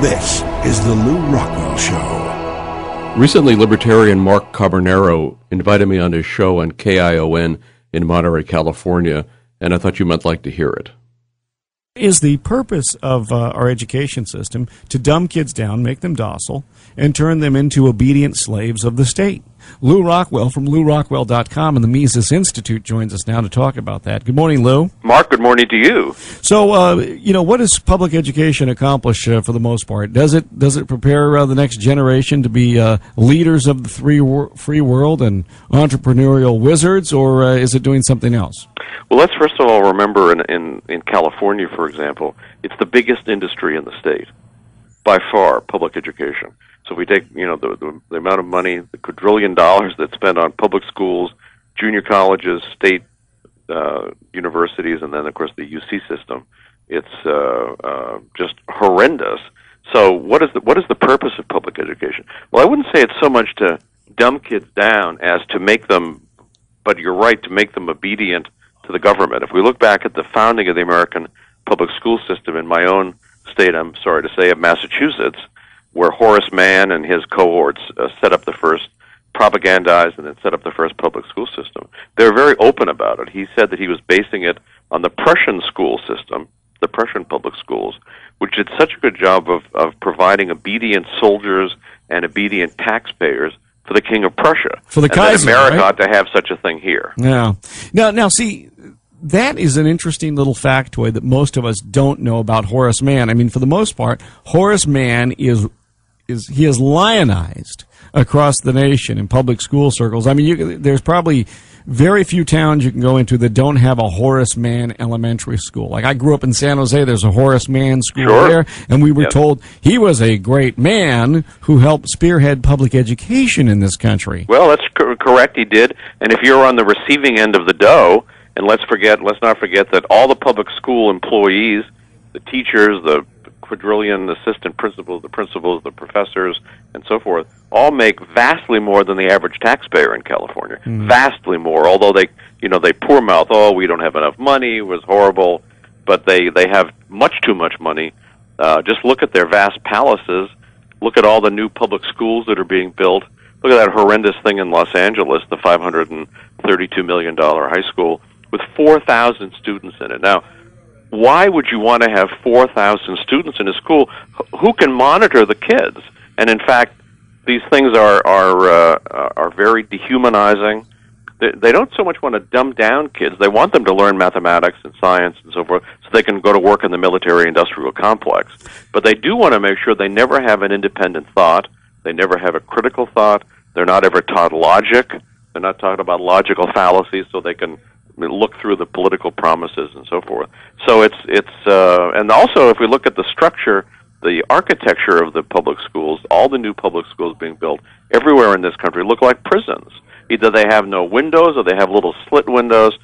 This is the Lew Rockwell Show. Recently, Libertarian Mark Carbonaro invited me on his show on KION in Monterey, California, and I thought you might like to hear it. Is the purpose of our education system to dumb kids down, make them docile, and turn them into obedient slaves of the state? Lew Rockwell from LewRockwell.com and the Mises Institute joins us now to talk about that. Good morning, Lew. Mark, good morning to you. So, what does public education accomplish for the most part? Does it prepare the next generation to be leaders of the free world and entrepreneurial wizards, or is it doing something else? Well, let's first of all remember in California, for example, it's the biggest industry in the state, by far, public education. So if we take, the amount of money, the quadrillion dollars that's spent on public schools, junior colleges, state universities, and then, of course, the UC system, it's just horrendous. So what is the purpose of public education? Well, I wouldn't say it's so much to dumb kids down as to make them, but you're right, to make them obedient to the government. If we look back at the founding of the American public school system in my own state, I'm sorry to say, of Massachusetts, where Horace Mann and his cohorts set up the first, propagandized and then set up the first public school system. They were very open about it. He said that he was basing it on the Prussian school system, the Prussian public schools, which did such a good job of providing obedient soldiers and obedient taxpayers for the King of Prussia. For the Kaiser, America right? ought to have such a thing here. Yeah. Now, see, that is an interesting little factoid that most of us don't know about Horace Mann. I mean, for the most part, Horace Mann is lionized across the nation in public school circles. I mean, there's probably very few towns you can go into that don't have a Horace Mann elementary school. Like, I grew up in San Jose, there's a Horace Mann school there, and we were told he was a great man who helped spearhead public education in this country. Well, that's correct, he did. And if you're on the receiving end of the dough, and let's not forget that all the public school employees, the teachers, the quadrillion assistant principals, the professors, and so forth, all make vastly more than the average taxpayer in California. Vastly more, although they poor mouth, oh, we don't have enough money, it was horrible, but they have much too much money. Just look at their vast palaces, look at all the new public schools that are being built, look at that horrendous thing in Los Angeles, the $532 million high school, with 4,000 students in it. Now, why would you want to have 4,000 students in a school? Who can monitor the kids? And in fact, these things are very dehumanizing. They don't so much want to dumb down kids. They want them to learn mathematics and science and so forth so they can go to work in the military-industrial complex. But they do want to make sure they never have an independent thought. They never have a critical thought. They're not ever taught logic. They're not taught about logical fallacies so they can look through the political promises and so forth. So it's and also if we look at the structure, the architecture of the public schools, all the new public schools being built everywhere in this country look like prisons. Either they have no windows or they have little slit windows,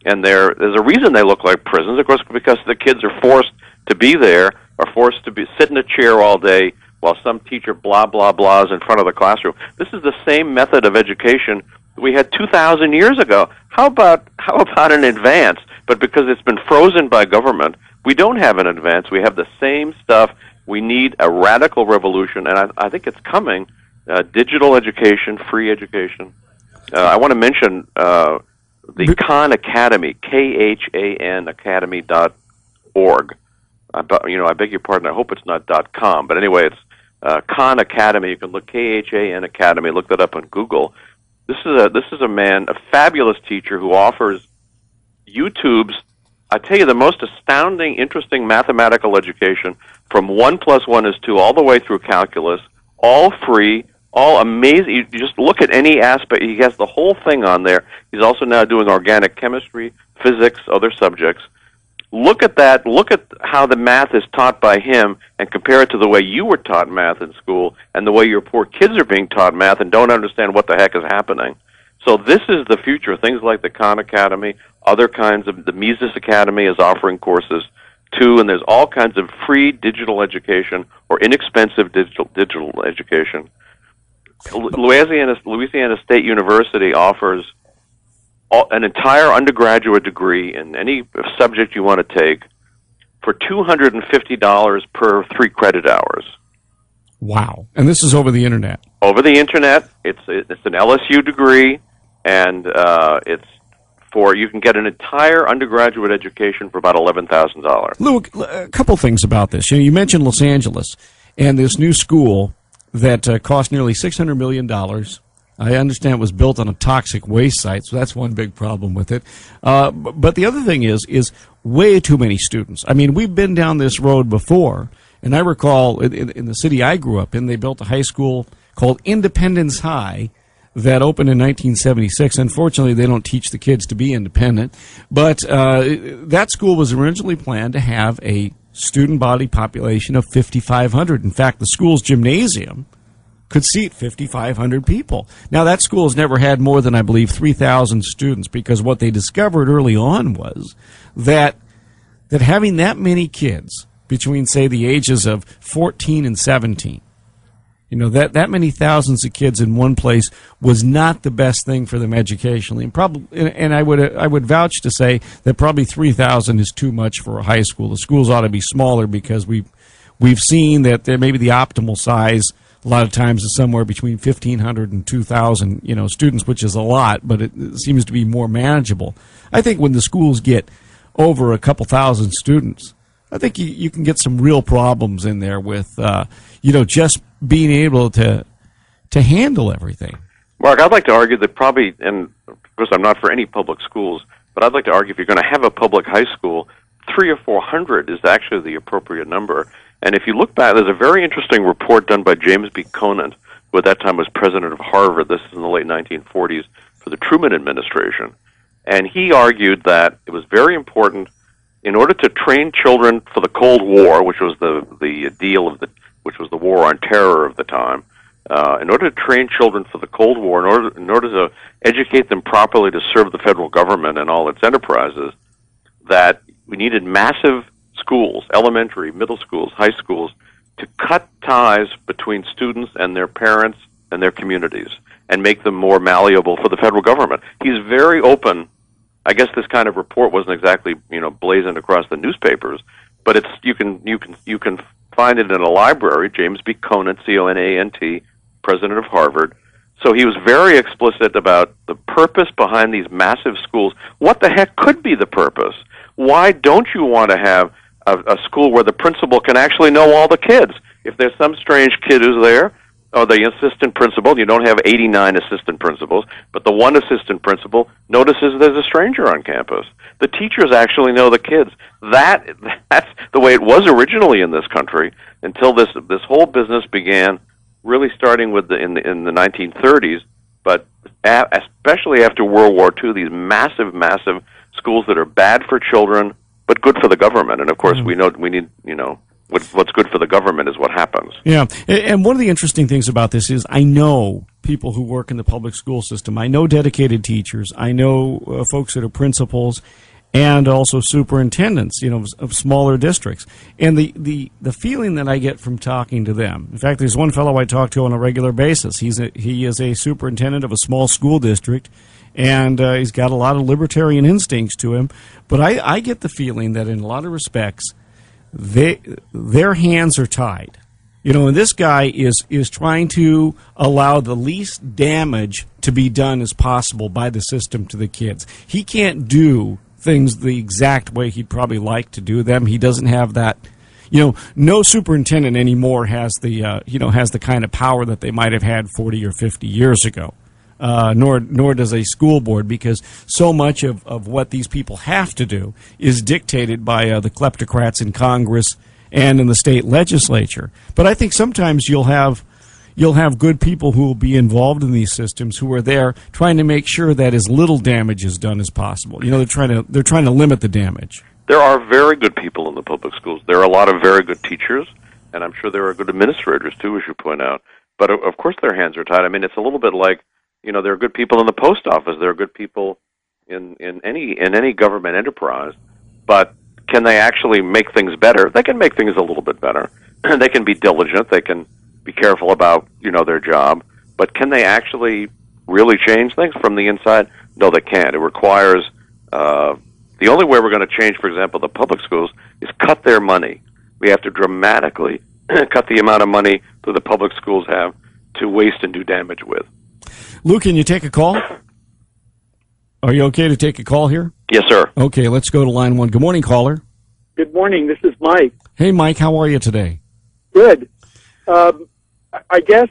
and there's a reason they look like prisons, of course, because the kids are forced to be there, are forced to sit in a chair all day while some teacher blah, blah, blahs in front of the classroom. This is the same method of education we had 2,000 years ago. How about an advance? But because it's been frozen by government, we don't have an advance. We have the same stuff. We need a radical revolution, and I think it's coming. Digital education, free education. I want to mention the Khan Academy, KHAN Academy.org. I beg your pardon. I hope it's not .com, but anyway, it's Khan Academy. You can look KHAN Academy. Look that up on Google. This is a man, a fabulous teacher who offers YouTube's, I tell you, the most astounding, interesting mathematical education from 1 + 1 = 2 all the way through calculus, all free, all amazing. You just look at any aspect. He has the whole thing on there. He's also now doing organic chemistry, physics, other subjects. Look at that. Look at how the math is taught by him and compare it to the way you were taught math in school and the way your poor kids are being taught math and don't understand what the heck is happening. So this is the future. Things like the Khan Academy, other kinds of, the Mises Academy is offering courses too, and there's all kinds of free digital education or inexpensive digital education. Louisiana State University offers an entire undergraduate degree in any subject you want to take for $250 per 3 credit hours. Wow. And this is over the Internet. Over the Internet. It's an LSU degree, and you can get an entire undergraduate education for about $11,000. Lew, a couple things about this. You mentioned Los Angeles and this new school that cost nearly $600 million. I understand it was built on a toxic waste site, so that's one big problem with it. But the other thing is way too many students. I mean, we've been down this road before, and I recall in the city I grew up in, they built a high school called Independence High that opened in 1976. Unfortunately, they don't teach the kids to be independent. But that school was originally planned to have a student body population of 5,500. In fact, the school's gymnasium could seat 5,500 people. Now, that school has never had more than, I believe, 3,000 students, because what they discovered early on was that having that many kids between, say, the ages of 14 and 17, that many thousands of kids in one place was not the best thing for them educationally. And I would vouch to say that probably 3,000 is too much for a high school. The schools ought to be smaller, because we've seen that maybe the optimal size a lot of times is somewhere between 1,500 and 2,000, students, which is a lot, but it seems to be more manageable. I think when the schools get over a couple thousand students, I think you can get some real problems in there with, just being able to handle everything. Mark, I'd like to argue that probably, and of course I'm not for any public schools, but I'd like to argue if you're going to have a public high school, 300 or 400 is actually the appropriate number. And if you look back, there's a very interesting report done by James B. Conant, who at that time was president of Harvard. This is in the late 1940s for the Truman administration. And he argued that it was very important, in order to train children for the Cold War, which was which was the war on terror of the time, in order to train children for the Cold War, in order to educate them properly to serve the federal government and all its enterprises, that we needed massive schools, elementary, middle schools, high schools, to cut ties between students and their parents and their communities and make them more malleable for the federal government. He's very open. I guess this kind of report wasn't exactly, blazoned across the newspapers, but you can find it in a library. James B. Conant, C-O-N-A-N-T, president of Harvard. So he was very explicit about the purpose behind these massive schools. What the heck could be the purpose? Why don't you want to have a school where the principal can actually know all the kids? If there's some strange kid who's there, or the assistant principal, you don't have 89 assistant principals, but the one assistant principal notices there's a stranger on campus. The teachers actually know the kids. That's the way it was originally in this country, until this whole business began, really starting in the 1930s, but especially after World War II, these massive schools that are bad for children but good for the government. And of course, we know we need, what's good for the government is what happens. Yeah, and one of the interesting things about this is I know people who work in the public school system. I know dedicated teachers. I know folks that are principals and also superintendents, of smaller districts. And the feeling that I get from talking to them, in fact, there's one fellow I talk to on a regular basis. He is a superintendent of a small school district, and he's got a lot of libertarian instincts to him. But I get the feeling that in a lot of respects, their hands are tied. And this guy is trying to allow the least damage to be done as possible by the system to the kids. He can't do things the exact way he'd probably like to do them. He doesn't have that. No superintendent anymore has the kind of power that they might have had 40 or 50 years ago. Nor does a school board, because so much of what these people have to do is dictated by the kleptocrats in Congress and in the state legislature. But I think sometimes you'll have good people who will be involved in these systems, who are there trying to make sure that as little damage is done as possible. They're trying to limit the damage. There are very good people in the public schools. There are a lot of very good teachers, and I'm sure there are good administrators too, as you point out. But of course, their hands are tied. I mean, it's a little bit like, there are good people in the post office. There are good people in any government enterprise. But can they actually make things better? They can make things a little bit better. They can be diligent. They can be careful about, their job. But can they actually really change things from the inside? No, they can't. It requires, the only way we're going to change, for example, the public schools, is cut their money. We have to dramatically cut the amount of money that the public schools have to waste and do damage with. Lou, can you take a call? Are you okay to take a call here? Yes, sir. Okay, let's go to line 1. Good morning, caller. Good morning. This is Mike. Hey, Mike, how are you today? Good. I guess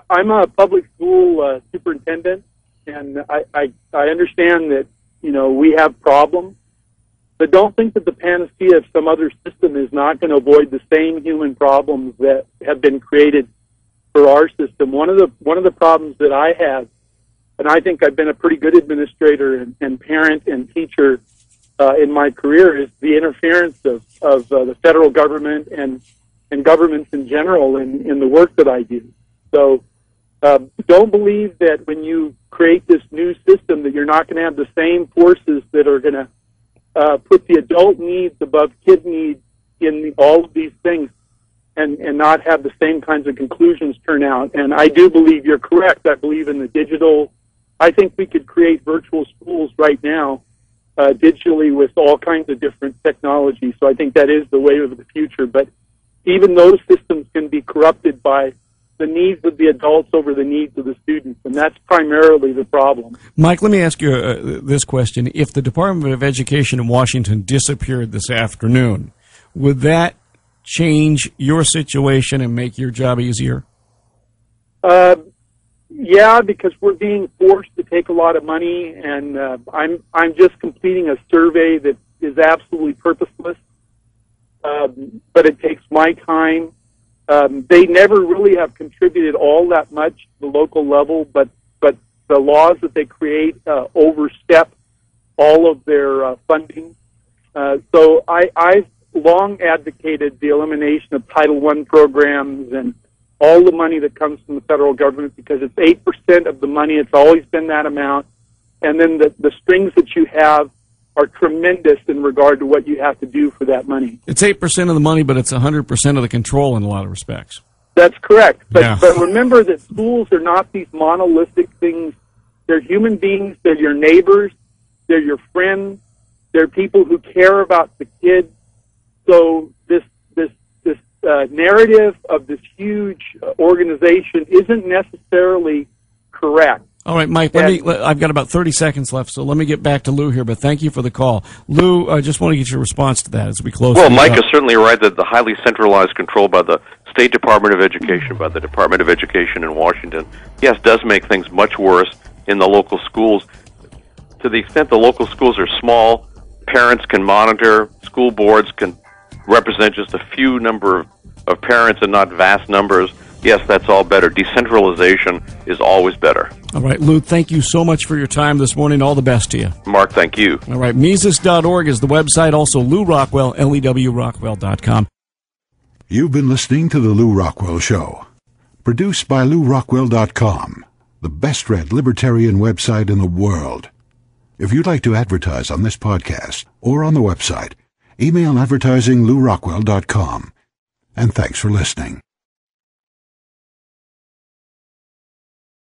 I'm a public school superintendent, and I understand that, we have problems, but don't think that the panacea of some other system is not going to avoid the same human problems that have been created for our system. One of the problems that I have, and I think I've been a pretty good administrator and parent and teacher in my career, is the interference of the federal government and governments in general in the work that I do. So don't believe that when you create this new system that you're not going to have the same forces that are going to put the adult needs above kid needs in all of these things and not have the same kinds of conclusions turn out. And I do believe you're correct. I believe in the digital. I think we could create virtual schools right now digitally with all kinds of different technology. So I think that is the wave of the future. But even those systems can be corrupted by the needs of the adults over the needs of the students, and that's primarily the problem. Mike, let me ask you this question. If the Department of Education in Washington disappeared this afternoon, would that change your situation and make your job easier? Yeah, because we're being forced to take a lot of money, and I'm just completing a survey that is absolutely purposeless, but it takes my time. They never really have contributed all that much to the local level, but the laws that they create overstep all of their funding. So I've long advocated the elimination of Title I programs and all the money that comes from the federal government, because it's 8% of the money. It's always been that amount. And then the strings that you have are tremendous in regard to what you have to do for that money. It's 8% of the money, but it's 100% of the control in a lot of respects. That's correct. But, Yeah. but remember that schools are not these monolithic things. They're human beings. They're your neighbors. They're your friends. They're people who care about the kids. So this narrative of this huge organization isn't necessarily correct. All right, Mike, I've got about 30 seconds left, so let me get back to Lou here, but thank you for the call. Lou, I just want to get your response to that as we close. Well, Mike is certainly right that the highly centralized control by the State Department of Education, by the Department of Education in Washington, yes, does make things much worse in the local schools. To the extent the local schools are small, parents can monitor, school boards can represent just a few number of parents and not vast numbers. Yes, that's all better. Decentralization is always better. All right, Lou, thank you so much for your time this morning. All the best to you. Mark, thank you. All right, Mises.org is the website. Also, Lew Rockwell, LEWRockwell.com. You've been listening to The Lew Rockwell Show. Produced by LewRockwell.com, the best-read libertarian website in the world. If you'd like to advertise on this podcast or on the website, email advertising LewRockwell.com. And thanks for listening.